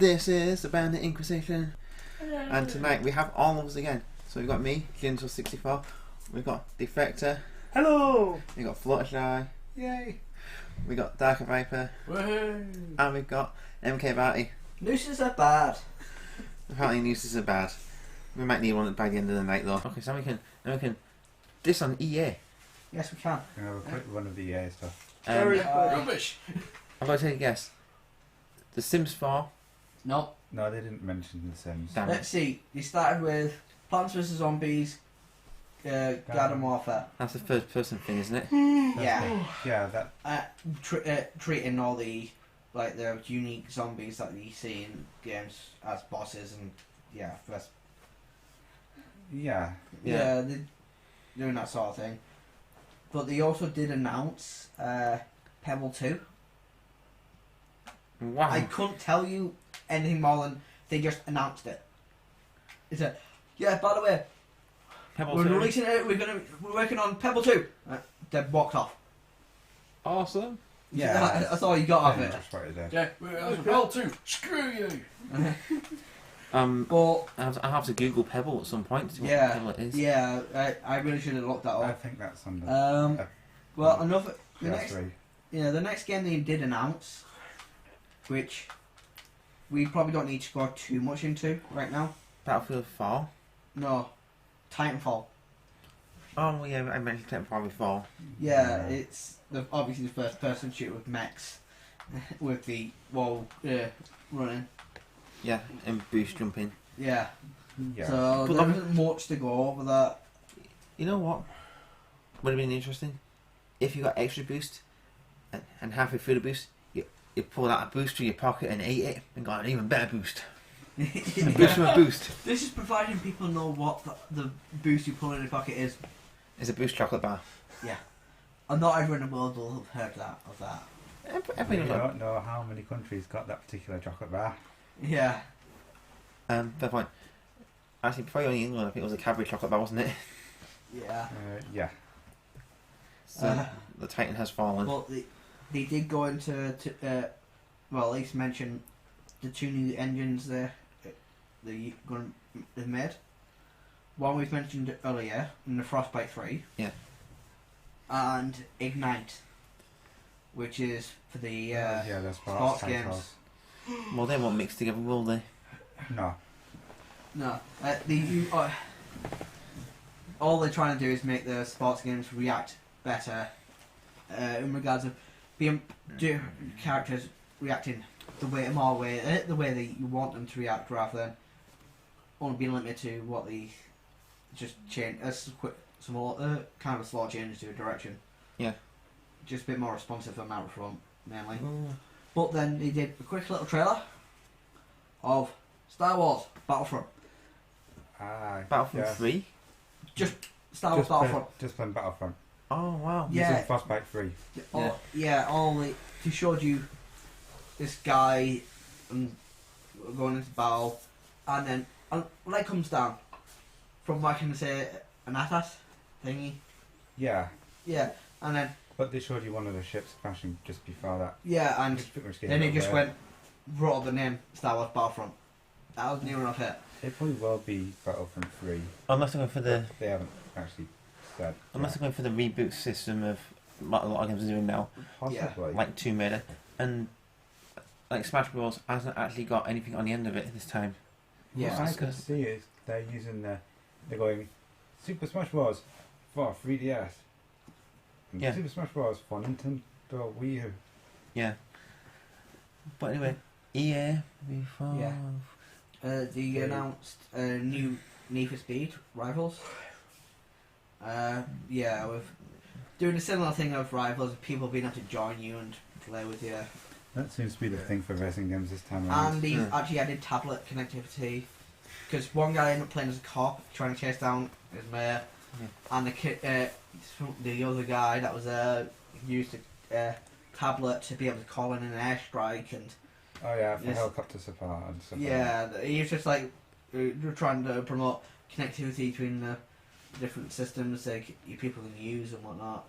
This is the Bandit Inquisition. And tonight we have all of us again. So we've got me, Ginzel64. We've got Defector. Hello! We've got Fluttershy. Yay! We've got Darker Viper. Woohoo! And we've got MK Barty. Nooses are bad. Apparently nooses are bad. We might need one by the end of the night though. Okay, so we can this on EA. Yes, we can. Can I have a quick one of the EA stuff? Rubbish! I'm going to take a guess. The Sims 4. No. No, they didn't mention The Sims. Damn Let's see. You started with Plants vs Zombies, Garden Warfare. That's the first person thing, isn't it? Yeah. Yeah, that. Treating all the unique zombies that you see in games as bosses and first. Yeah. Yeah, they're doing that sort of thing. But they also did announce Pebble 2. Wow. I couldn't tell you anything more than they just announced it. It's a by the way, Pebble we're 2. releasing it. We're working on Pebble 2. They walked off. Awesome. Yeah, that's all you got of it. Just right there. Yeah, we're Pebble 2. Screw you! But I have to Google Pebble at some point to see what yeah, Pebble it is. yeah, I really should have looked that I up. think that's on the Well, another the PS3. next game they did announce, which we probably don't need to go too much into right now. Battlefield 4. No, Titanfall. Oh yeah, I mentioned Titanfall before. Yeah, it's obviously the first person shooter with mechs, with the wall running. Yeah, and boost jumping. Yeah. Yeah. So But there isn't much to go over that. You know what? Would have been interesting if you got extra boost, and halfway through the boost, you pulled out a boost from your pocket and ate it, and got an even better boost. A boost from a boost. This is providing people know what the boost you pull in your pocket is. It's a boost chocolate bar. Yeah. And not everyone in the world will have heard of that. We Everyone knows don't know how many countries got that particular chocolate bar. Yeah. fair point. Actually, probably only England. I think it was a Cadbury chocolate bar, wasn't it? Yeah. Yeah. So the Titan has fallen. But they did go into well, at least mention the two new engines they've made. One we've mentioned earlier in the Frostbite 3. Yeah. And Ignite, which is for the the sports titles. games. Well, they won't mix together, will they? No. No, all they're trying to do is make the sports games react better in regards of characters reacting the way that you want them to react, rather than only being limited to what they just change. Some kind of a slow change to a direction. Yeah. Just a bit more responsive on that front, mainly. But then they did a quick little trailer of Star Wars Battlefront. Battlefield yeah. 3? Just Star Wars Battlefront. Just playing Battlefront. Oh, wow. Yeah. Using Frostbite 3. They showed you this guy going into battle, and then a light comes down from what I can say an ATAS thingy. Yeah. Yeah, and then But they showed you one of the ships crashing just before that. yeah, and Which pretty much gave then it he just away. wrote up the name Star Wars Battlefront. That was near enough it. It probably will be Battlefront 3. Unless they're going for the They haven't actually said. unless they're going for the reboot system of what a lot of games are doing now, Possibly. like Tomb Raider, and like Smash Bros hasn't actually got anything on the end of it this time. Yeah. What I can see is they're using they're going Super Smash Bros. For 3DS. And Yeah. Super Smash Bros. For Nintendo Wii U. Yeah. But anyway, EA before. Yeah. They announced new Need for Speed Rivals. With doing a similar thing of Rivals, of people being able to join you and play with you. That seems to be the thing for racing games this time around. And they actually added tablet connectivity, because one guy ended up playing as a cop trying to chase down his mayor, and the other guy that was used a tablet to be able to call in an airstrike, and Oh yeah, for helicopter support and stuff. he was just like trying to promote connectivity between the different systems that people can use and whatnot.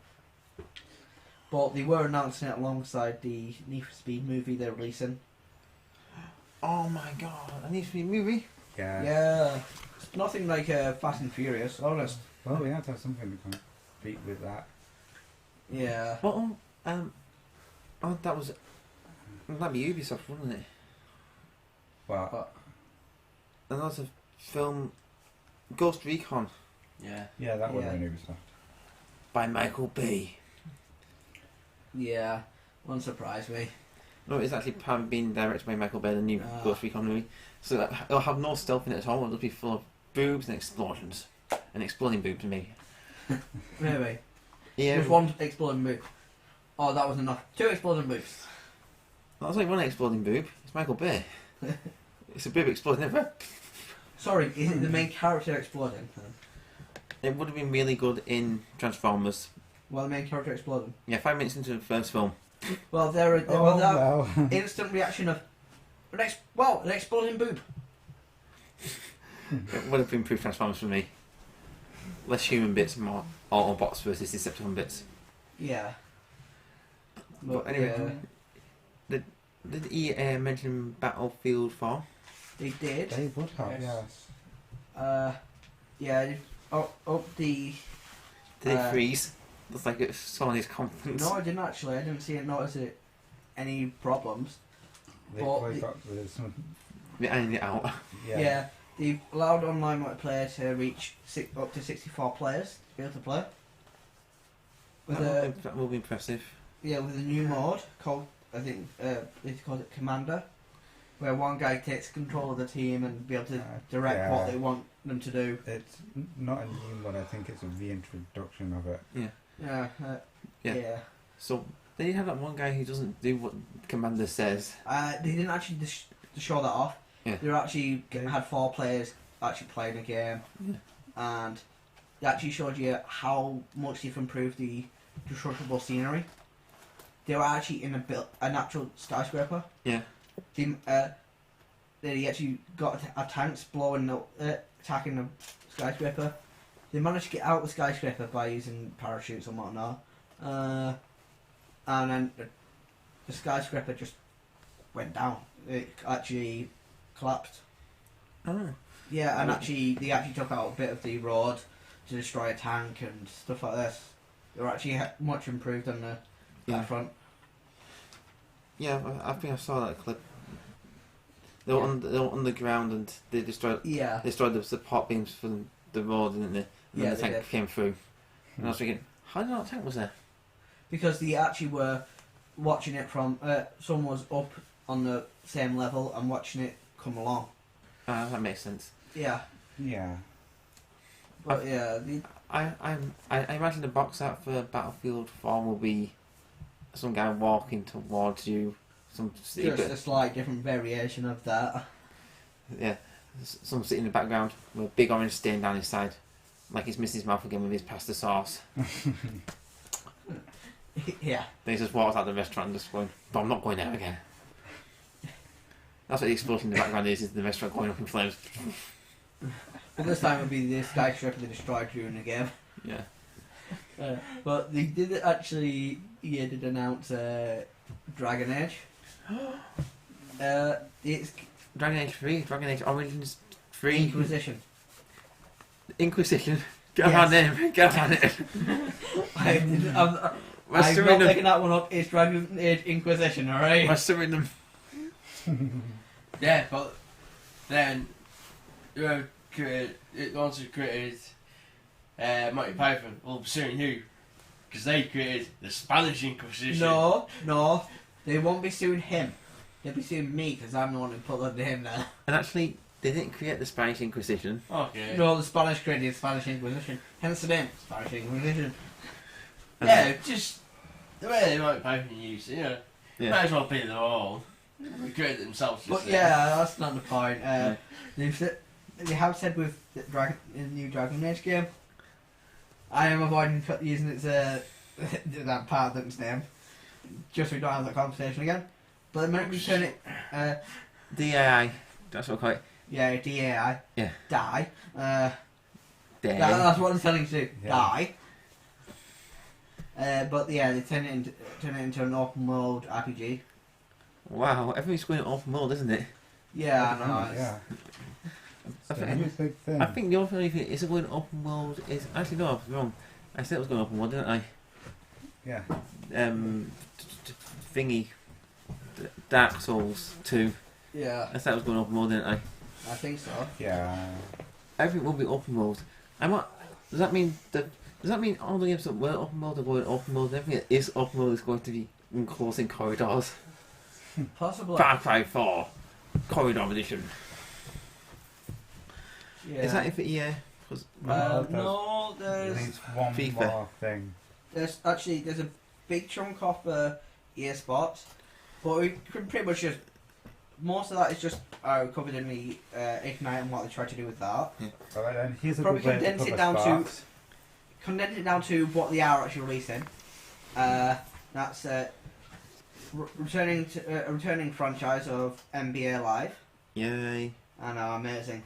But they were announcing it alongside the Need for Speed movie they're releasing. Oh my god, that needs to be a movie. Yeah. Yeah. It's nothing like Fast and Furious, honest. Well, we have to have something to compete with that. Yeah. Well, that'd be Ubisoft, wouldn't it? Well, And that's a film, Ghost Recon, Yeah. yeah, that would have Yeah. been Ubisoft. by Michael Bay. Yeah. Won't surprise me. No, it's actually being directed by Michael Bay, the new Ah. Ghost Recon movie. So it'll have no stealth in it at all. It'll be full of boobs and explosions. And exploding boobs, maybe. Maybe. Yeah. Just one exploding boob. Oh, that was enough. 2 exploding boobs. That's like one exploding boob. It's Michael Bay. It's a boob exploding everywhere. Sorry, is it the main character exploding? It would have been really good in Transformers. Well, the main character exploding. Yeah, 5 minutes into the first film. Well, there are Oh, that well. instant reaction of an exploding boob. It would have improved Transformers for me. Less human bits, more Autobots versus Decepticon bits. Yeah. But anyway, did he mention Battlefield 4? they did. They would have, Yes. yes. Yeah. Up the. Did he freeze? Looks like it's someone his confidence. No, I didn't actually. I didn't see it. Notice it. Any problems? They But probably the- got rid of some. They're ironing it out. Yeah. They've allowed online multiplayer to reach up to 64 players to be able to play. With That will be impressive. with a new mode called, I think they called it Commander, where one guy takes control of the team and be able to direct what yeah. they want them to do. It's not a new one, I think it's a reintroduction of it. Yeah. Yeah. So they have that one guy who doesn't do what Commander says. They didn't actually show that off. Yeah. They were actually Yeah. had 4 players actually playing a game, Yeah. and they actually showed you how much they've improved the destructible scenery. They were actually in an actual skyscraper. Yeah. They actually got tanks blowing attacking the skyscraper. They managed to get out of the skyscraper by using parachutes and whatnot, and then the skyscraper just went down. It actually collapsed. Oh. Yeah, and they actually took out a bit of the road to destroy a tank and stuff like this. They were actually much improved on the that front. Yeah, I think I saw that clip. They were on the ground and they destroyed Yeah. the support beams from the road, didn't they? And then Yeah, the they tank did. came through. And I was thinking, how did that tank was there? Because they actually were watching it from someone was up on the same level and watching it come along. That makes sense. Yeah, Yeah. but yeah, I imagine the box art for Battlefield 4 will be some guy walking towards you, just a slight different variation of that. some sitting in the background with a big orange stain down his side, like he's missing his mouth again with his pasta sauce. Yeah, Then he just walks out the restaurant and just going, but I'm not going there again. That's what the explosion in the background is the restaurant going up in flames. but this time it'll be the skyscraper they destroyed during the game. Yeah. But they did actually, did announce Dragon Age. It's Dragon Age 3, Dragon Age Origins 3, Inquisition. Inquisition. Get Yes. on name, get on it. We're I'm suing not them. picking that one up. It's Dragon Age Inquisition, alright? We're suing them. Yeah, but then whoever created it, once who created Monty Python, will be suing who? Because they created the Spanish Inquisition. No, they won't be suing him. They'll be suing me because I'm the one who put the name there. And actually, they didn't create the Spanish Inquisition. Okay. No, the Spanish created the Spanish Inquisition. Hence the name, Spanish Inquisition. And Yeah, just the way Monty Python used it, you know. Yeah. Might as well be their own. They created it themselves. But just yeah, that's not the point. Yeah. They have said with the new Dragon Age game, I am avoiding using its that part of its name, just so we don't have that conversation again. But the minute we turn it, DAI, that's what I call it. yeah, DAI, Yeah. die. Day. That's what I'm telling you to do. Yeah. Die. But yeah, they turn it into an open world RPG. Wow, everything's going open world, isn't it? Yeah, I know. Yeah. I It's a think- huge big thing. I think the only thing is it going open world is actually no, I was wrong. I said it was going open world, didn't I? Yeah. Thingy, Dark Souls 2. Yeah, I said it was going open world, didn't I? I think so. Yeah. Everything will be open world. Does that mean all the games that were open world are going open world? Everything that is open world is going to be enclosing corridors. Possibly. Far Cry 4 Corridor Edition. Yeah. Is that it for EA? 'Cause- No, At there's least one FIFA. more thing. there's a big chunk of EA Sports, but we can pretty much just most of that is just covered in the Ignite and what they try to do with that. Alright then, here's a Probably good way to condense it cover down to- Sparks. Condense it down to what they are actually releasing. That's a returning franchise of NBA Live. Yay. I know, amazing.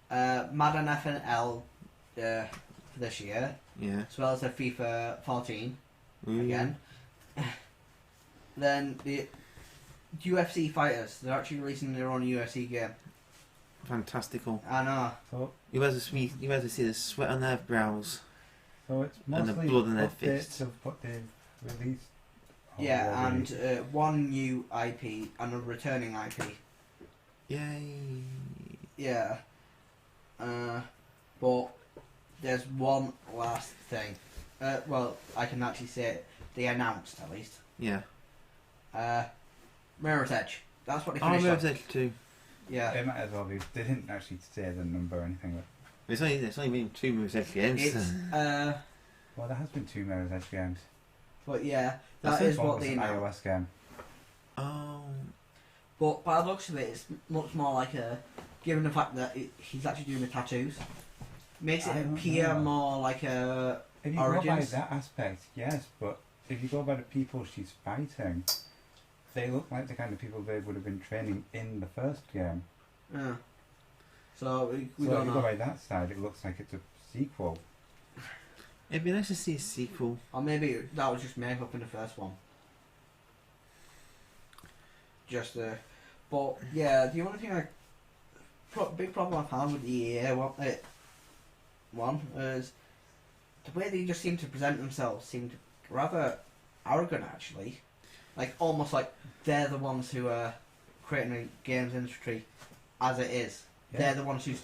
Madden FNL for this year, Yeah. as well as the FIFA 14 Ooh. again. Then the UFC fighters, they're actually releasing their own UFC game. Fantastical. I know. So, You guys to see the sweat on their brows. so it's And the mostly blood in their updates fists. of what they've released. Yeah, already. and one new IP and a returning IP. Yay. Yeah. But there's one last thing. Well, I can actually say it. They announced, at least. Yeah. Mirror's Edge. That's what they Oh, finished Mirror's off. Edge 2. Yeah. It might as well be. They didn't actually say the number or anything. It's only been 2 Mirror's Edge games. It's, Well, there has been 2 Mirror's Edge games. but yeah, that That's is One what was they an announced. iOS game. Oh. But by the looks of it, it's much more like given the fact that he's actually doing the tattoos, makes I it don't appear know. more like a. If you go by Origins? that aspect, yes, but if you go by the people she's fighting, they look like the kind of people they would have been training in the first game. So we So don't if you go know. by that side, it looks like it's a sequel. It'd be nice to see a sequel. Or maybe that was just makeup in the first one. Just but yeah, the only thing big problem I found with the EA one is the way they just seem to present themselves seemed rather arrogant actually, like almost like they're the ones who are creating the games industry as it is. Yeah. They're the ones who's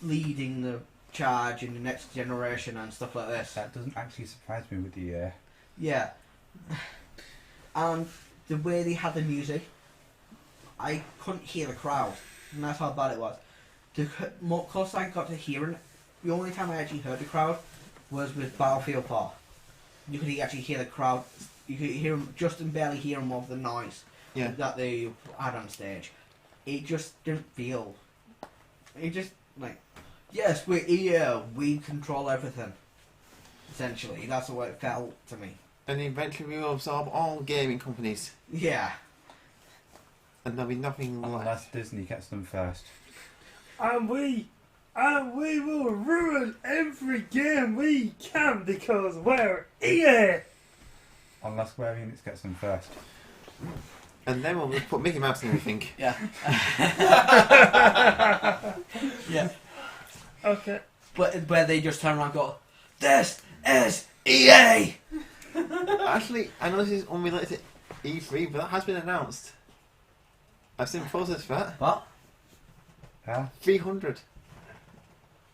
leading the charge in the next generation and stuff like this. That doesn't actually surprise me with the Yeah. And the way they had the music, I couldn't hear the crowd. And that's how bad it was. The more close I got to hearing, the only time I actually heard the crowd was with Battlefield 4. You could actually hear the crowd. You could hear them, just and barely hear them over the noise Yeah. that they had on stage. It just didn't feel. It just, like, yes, we're here, we control everything. Essentially, that's what it felt to me. And eventually we will absorb all gaming companies. Yeah. And there'll be nothing unless left. Disney gets them first. And we will ruin every game we can because we're EA. Unless Square Enix gets them first. And then we'll just put Mickey Mouse in everything. Yeah. Yeah. Okay. But where they just turn around and go, this is EA! Actually, I know this is unrelated to E3, but that has been announced. I've seen process for that. What? Huh? 300.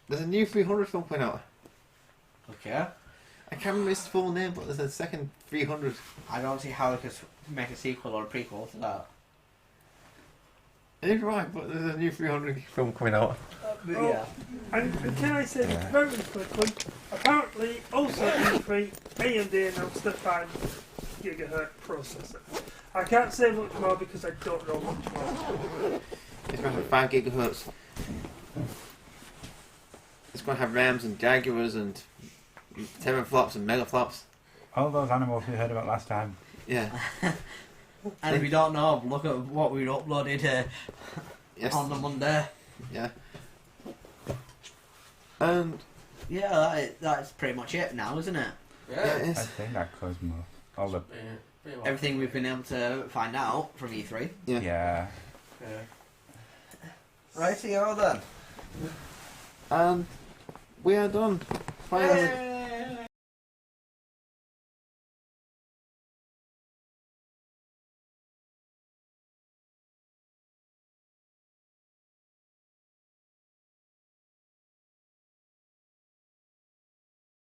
There's a new 300 film coming out. Okay. I can't remember its full name, but there's a second 300. I don't see how it could make a sequel or a prequel to that. You're right, but there's a new 300 film coming out. But Oh. yeah. And can I say very quickly, apparently also E3, AMD announced the 5 gigahertz processor. I can't say much more because I don't know much more. It's going to have 5 gigahertz. It's going to have RAMs and Jaguars and teraflops and megaflops. All those animals we heard about last time. Yeah. And if you don't know, look at what we uploaded Yes. on the Monday. Yeah. And Yeah, that's pretty much it now, isn't it? yeah, it I is. think that Cosmo. All the Yeah, pretty much. Everything we've been able to find out from E3. Yeah. yeah. Yeah. Righty-o then. And we are done. Finally. Yay!